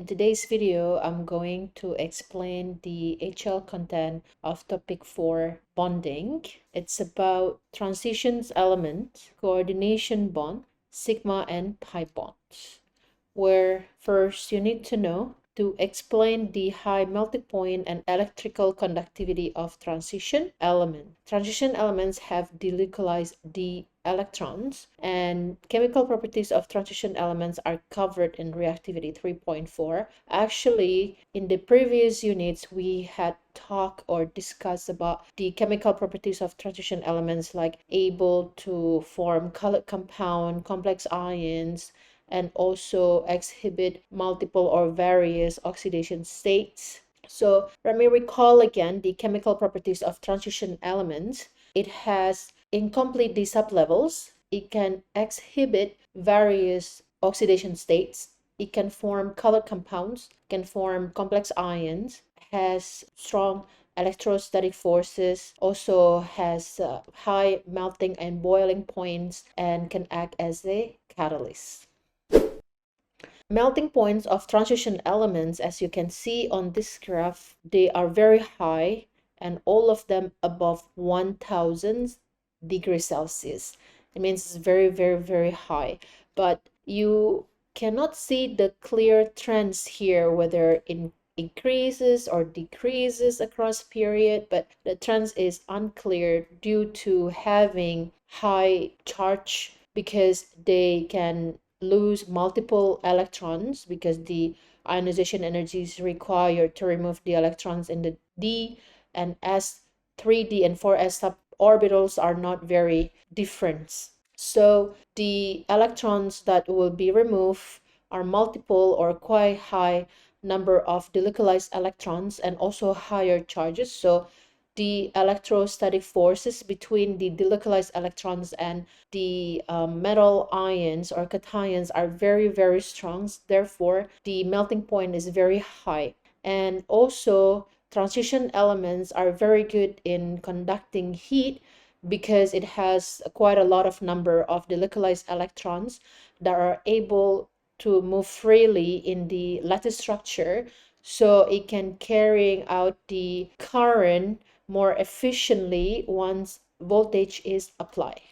In today's video, I'm going to explain the HL content of topic 4, bonding. It's about transitions element, coordination bond, sigma and pi bonds, where first you need to know to explain the high melting point and electrical conductivity of transition element. Transition elements have delocalized the electrons, and chemical properties of transition elements are covered in reactivity 3.4. Actually, in the previous units, we had talked or discussed about the chemical properties of transition elements, like able to form colored compound, complex ions, and also exhibit multiple or various oxidation states. So let me recall again the chemical properties of transition elements. It has incomplete sublevels. It can exhibit various oxidation states. It can form colored compounds, can form complex ions, has strong electrostatic forces, also has high melting and boiling points, and can act as a catalyst. Melting points of transition elements, as you can see on this graph, they are very high, and all of them above 1000 degrees Celsius. It means it's very, very, very high. But you cannot see the clear trends here, whether it increases or decreases across period, but the trends is unclear due to having high charge, because they can lose multiple electrons, because the ionization energy is required to remove the electrons in the d and s. 3d and 4s suborbitals are not very different, so the electrons that will be removed are multiple or quite high number of delocalized electrons and also higher charges. So the electrostatic forces between the delocalized electrons and the metal ions or cations are very, very strong. Therefore, the melting point is very high. And also, transition elements are very good in conducting heat, because it has quite a lot of number of delocalized electrons that are able to move freely in the lattice structure, so it can carry out the current more efficiently once voltage is applied.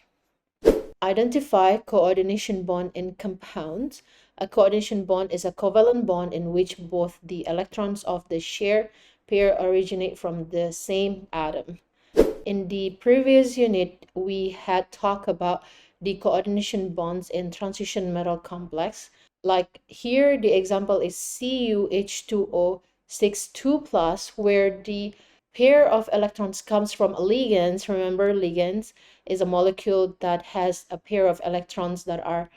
Identify coordination bond in compounds. A coordination bond is a covalent bond in which both the electrons of the shared pair originate from the same atom. In the previous unit, we had talked about the coordination bonds in transition metal complex. Like here, the example is CuH2O 6,2+, where the pair of electrons comes from ligands. Remember, ligands is a molecule that has a pair of electrons that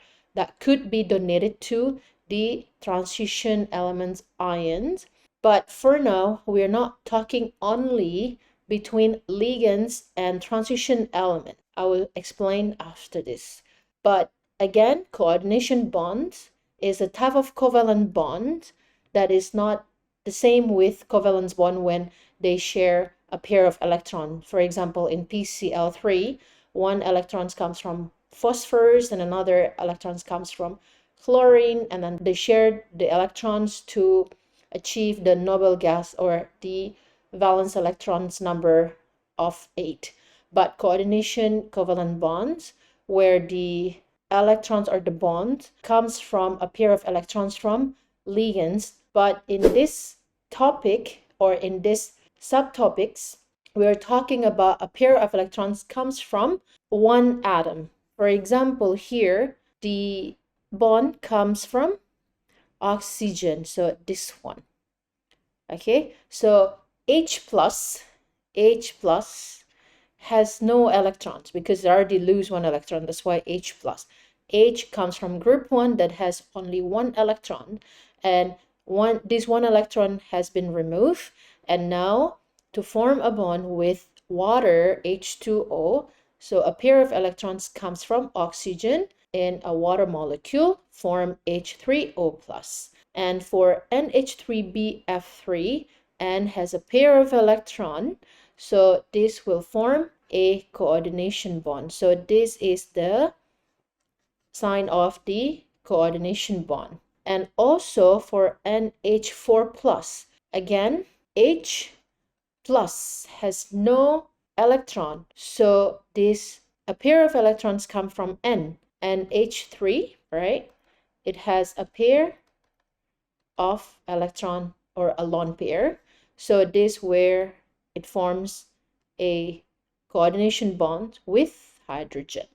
could be donated to the transition elements ions. But for now, we're not talking only between ligands and transition element. I will explain after this. But again, coordination bond is a type of covalent bond that is not the same with covalence bond when they share a pair of electrons. For example, in PCl3, one electron comes from phosphorus and another electron comes from chlorine, and then they share the electrons to achieve the noble gas or the valence electrons number of 8. But coordination covalent bonds, where the electrons or the bond comes from a pair of electrons from ligands. But in this topic or in this subtopics, we're talking about a pair of electrons comes from one atom. For example, here the bond comes from oxygen, so this one. Okay, so H plus has no electrons because they already lose one electron. That's why H plus. H comes from group 1 that has only one electron, and this one electron has been removed, and now to form a bond with water, H2O, so a pair of electrons comes from oxygen in a water molecule, form H3O plus. And for NH3BF3, N has a pair of electron, so this will form a coordination bond. So this is the sign of the coordination bond. And also for NH4 plus, again, H plus has no electron. So a pair of electrons come from N, and H3, right? It has a pair of electron or a lone pair. So this where it forms a coordination bond with hydrogen.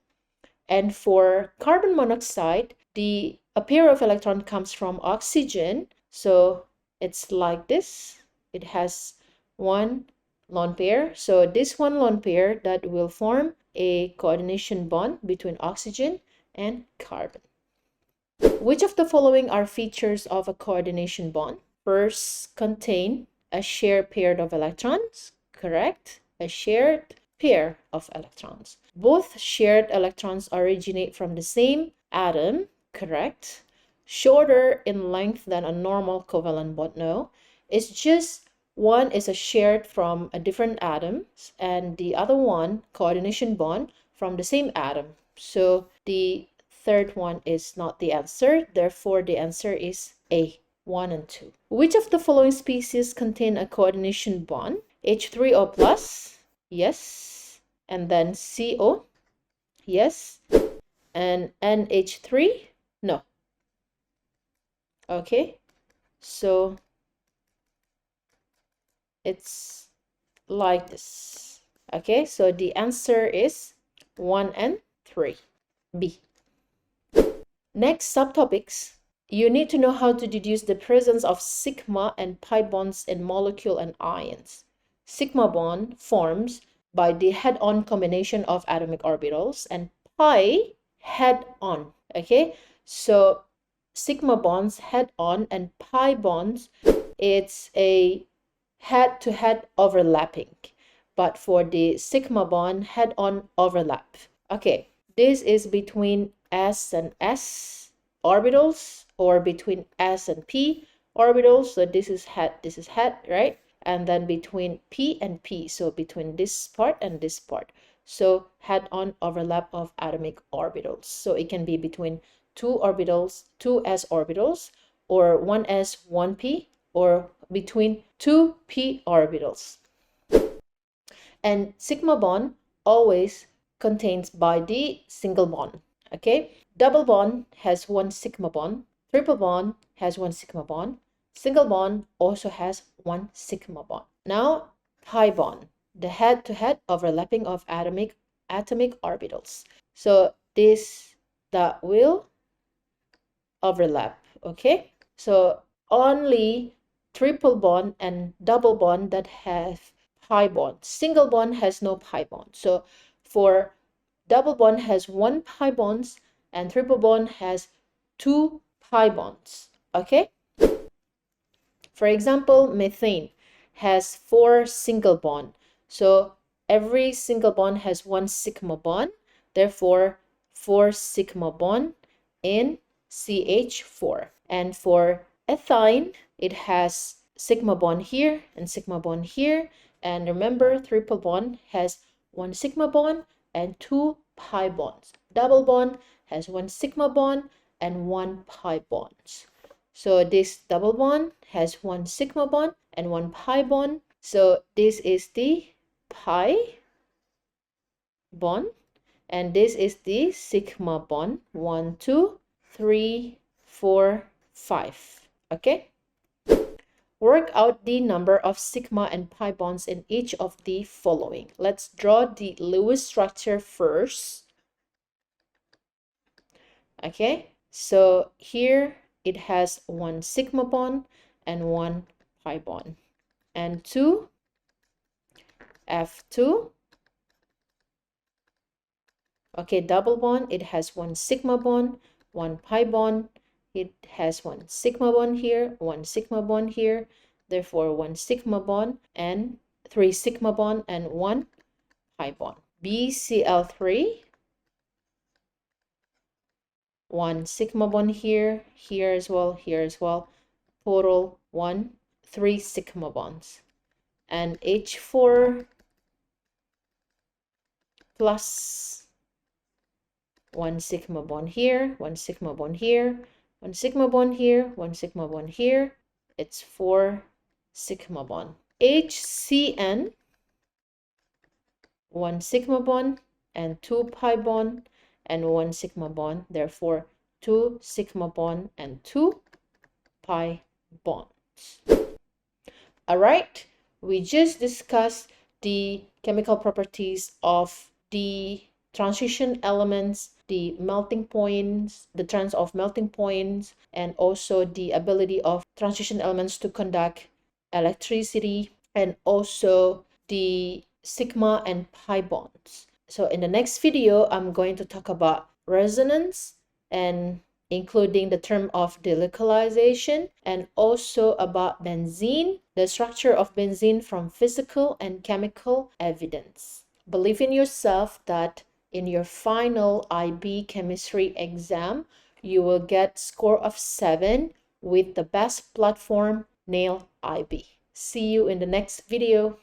And for carbon monoxide, a pair of electron comes from oxygen. So it's like this. It has one lone pair. So this one lone pair that will form a coordination bond between oxygen and carbon. Which of the following are features of a coordination bond? First, contain a shared pair of electrons. Correct. A shared pair of electrons. Both shared electrons originate from the same atom. Correct. Shorter in length than a normal covalent bond. No. It's just one is a shared from a different atom and the other one coordination bond from the same atom. So the third one is not the answer. Therefore, the answer is A, 1 and 2. Which of the following species contain a coordination bond? H3O plus, yes. And then CO, yes. And NH3, no. Okay, so it's like this. Okay, so the answer is 1 and 3, B. Next subtopics, you need to know how to deduce the presence of sigma and pi bonds in molecule and ions. Sigma bond forms by the head-on combination of atomic orbitals and pi head-on. Okay, so sigma bonds head-on and pi bonds, it's a head-to-head overlapping. But for the sigma bond head-on overlap, okay, this is between S and S orbitals or between S and P orbitals. So this is head, right? And then between P and P, so between this part and this part. So head-on overlap of atomic orbitals. So it can be between two orbitals, two S orbitals, or one S, one P, or between two P orbitals. And sigma bond always contains by the single bond. Okay, double bond has one sigma bond, triple bond has one sigma bond, single bond also has one sigma bond. Now pi bond, the head-to-head overlapping of atomic orbitals. So this that will overlap. Okay, so only triple bond and double bond that have pi bond. Single bond has no pi bond. So for double bond has one pi bonds and triple bond has two pi bonds. Okay, for example, methane has 4 single bond. So every single bond has one sigma bond. Therefore, 4 sigma bond in CH4. And for ethane, it has sigma bond here and sigma bond here. And remember, triple bond has one sigma bond and two pi bonds. Double bond has one sigma bond and one pi bonds. So this double bond has one sigma bond and one pi bond. So this is the pi bond and this is the sigma bond. 1, 2, 3, 4, 5. Okay, work out the number of sigma and pi bonds in each of the following. Let's draw the Lewis structure first. Okay, so here it has one sigma bond and one pi bond, and 2 F2. Okay, double bond, it has one sigma bond, one pi bond. It has one sigma bond here, one sigma bond here. Therefore, one sigma bond and 3 sigma bond and one pi bond. BCl3, one sigma bond here, here as well, here as well. Total 3 sigma bonds. And H4 plus one sigma bond here, one sigma bond here, 1 sigma bond here, 1 sigma bond here. It's 4 sigma bond. HCN, 1 sigma bond and 2 pi bond and 1 sigma bond. Therefore, 2 sigma bond and 2 pi bonds. All right, we just discussed the chemical properties of the transition elements, the melting points, the trends of melting points, and also the ability of transition elements to conduct electricity, and also the sigma and pi bonds. So in the next video, I'm going to talk about resonance, and including the term of delocalization, and also about benzene, the structure of benzene from physical and chemical evidence. Believe in yourself that in your final IB chemistry exam, you will get score of 7 with the best platform, nail IB. See you in the next video.